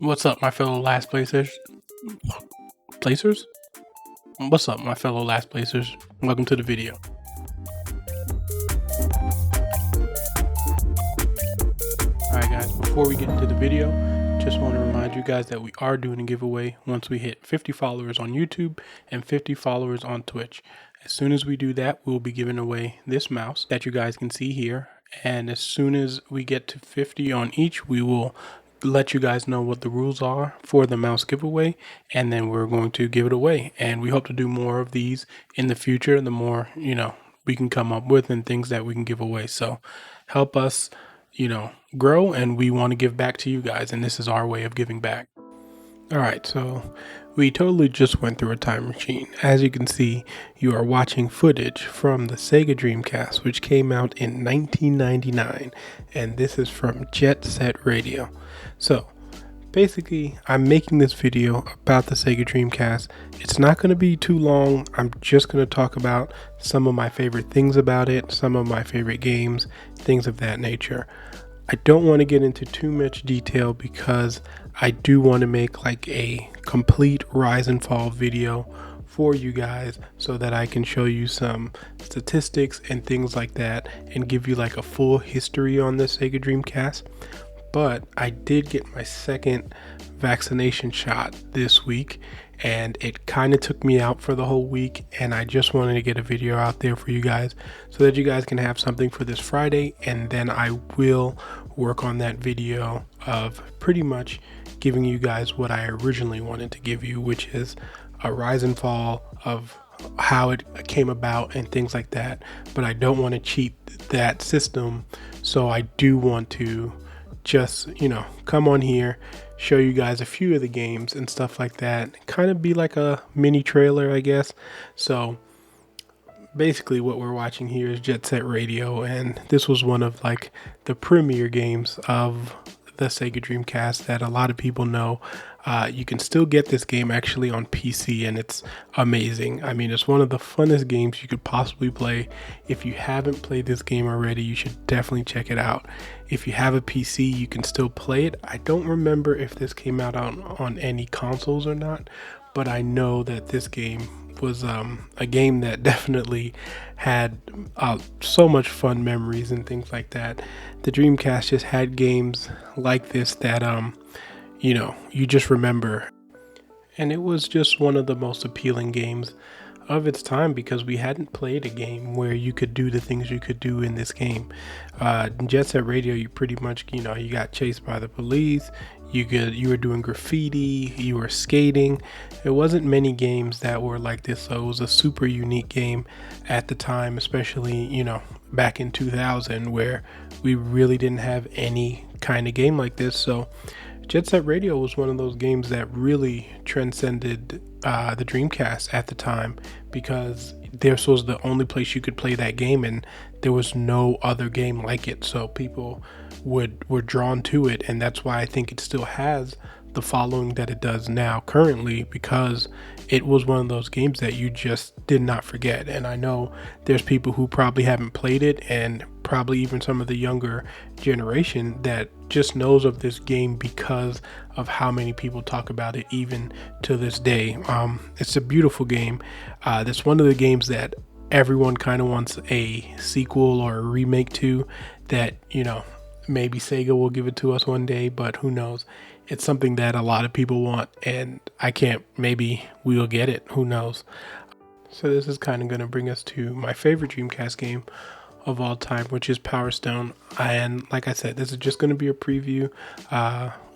What's up, my fellow last placers? Placers? What's up, my fellow last placers? Welcome to the video. Alright guys, before we get into the video, just want to remind you guys that we are doing a giveaway once we hit 50 followers on YouTube and 50 followers on Twitch. As soon as we do that, we'll be giving away this mouse that you guys can see here. And as soon as we get to 50 on each, we will let you guys know what the rules are for the mouse giveaway, and then we're going to give it away. And we hope to do more of these in the future, the more we can come up with and things that we can give away. So help us grow, and we want to give back to you guys, and this is our way of giving back. All right, so we totally just went through a time machine. As you can see, you are watching footage from the Sega Dreamcast, which came out in 1999, and this is from Jet Set Radio. So basically, I'm making this video about the Sega Dreamcast. It's not going to be too long. I'm just going to talk about some of my favorite things about it, some of my favorite games, things of that nature. I don't want to get into too much detail because I do want to make like a complete rise and fall video for you guys so that I can show you some statistics and things like that and give you like a full history on the Sega Dreamcast. But I did get my second vaccination shot this week, and it kind of took me out for the whole week, and I just wanted to get a video out there for you guys so that you guys can have something for this Friday. And then I will work on that video of pretty much giving you guys what I originally wanted to give you, which is a rise and fall of how it came about and things like that. But I don't want to cheat that system, so I do want to just come on here, show you guys a few of the games and stuff like that, kind of be like a mini trailer, I guess. So basically what we're watching here is Jet Set Radio, and this was one of like the premier games of the Sega Dreamcast that a lot of people know. You can still get this game actually on PC, and it's amazing. I mean, it's one of the funnest games you could possibly play. If you haven't played this game already, you should definitely check it out. If you have a PC, you can still play it. I don't remember if this came out on any consoles or not, but I know that this game was a game that definitely had so much fun memories and things like that. The Dreamcast just had games like this that you just remember, and it was just one of the most appealing games of its time because we hadn't played a game where you could do the things you could do in this game. In Jet Set Radio, you pretty much you got chased by the police, you were doing graffiti, you were skating. There wasn't many games that were like this, so it was a super unique game at the time, especially back in 2000, where we really didn't have any kind of game like this. So Jet Set Radio was one of those games that really transcended the Dreamcast at the time, because this was the only place you could play that game, and there was no other game like it. So people were drawn to it, and that's why I think it still has the following that it does now currently, because it was one of those games that you just did not forget. And I know there's people who probably haven't played it, and probably even some of the younger generation that just knows of this game because of how many people talk about it even to this day. It's a beautiful game. That's one of the games that everyone kind of wants a sequel or a remake to, that maybe Sega will give it to us one day, but who knows. It's something that a lot of people want, and maybe we'll get it, who knows. So this is kind of going to bring us to my favorite Dreamcast game of all time, which is Power Stone. And like I said, this is just going to be a preview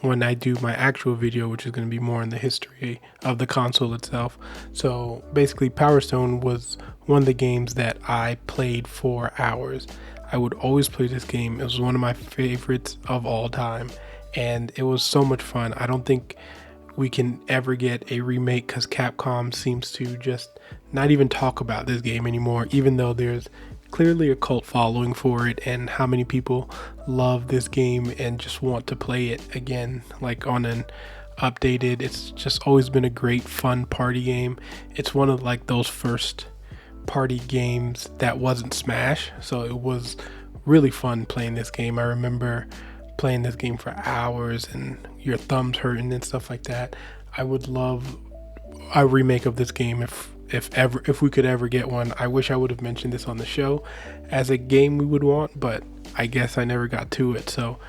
when I do my actual video, which is going to be more in the history of the console itself. So basically, Power Stone was one of the games that I played for hours. I would always play this game. It was one of my favorites of all time, and it was so much fun. I don't think we can ever get a remake because Capcom seems to just not even talk about this game anymore, even though there's clearly a cult following for it, and how many people love this game and just want to play it again, like on an updated. It's just always been a great fun party game. It's one of like those first party games that wasn't Smash, so it was really fun playing this game. I remember playing this game for hours and your thumbs hurting and stuff like that. I would love a remake of this game if we could ever get one. I wish I would have mentioned this on the show as a game we would want, but I guess I never got to it. So,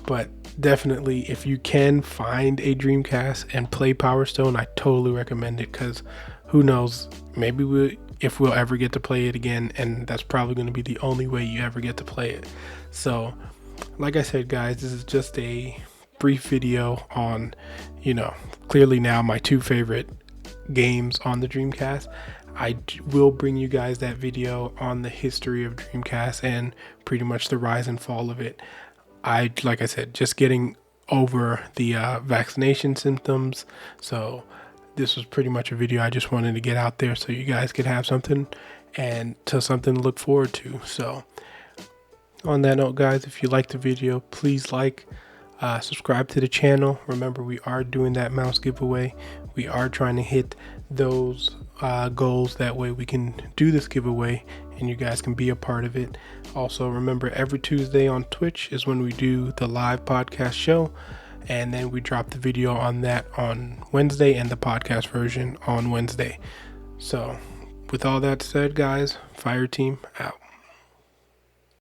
but definitely, if you can find a Dreamcast and play Power Stone, I totally recommend it, because who knows, maybe if we'll ever get to play it again, and that's probably going to be the only way you ever get to play it. So, like I said, guys, this is just a brief video on, clearly now my two favorite games on the Dreamcast. I will bring you guys that video on the history of Dreamcast and pretty much the rise and fall of it. Like I said, just getting over the vaccination symptoms. So this was pretty much a video I just wanted to get out there so you guys could have something to look forward to. So on that note, guys, if you liked the video, please subscribe to the channel. Remember, we are doing that mouse giveaway. We are trying to hit those goals. That way we can do this giveaway and you guys can be a part of it. Also, remember, every Tuesday on Twitch is when we do the live podcast show, and then we drop the video on that on Wednesday and the podcast version on Wednesday. So with all that said, guys, Fire Team out.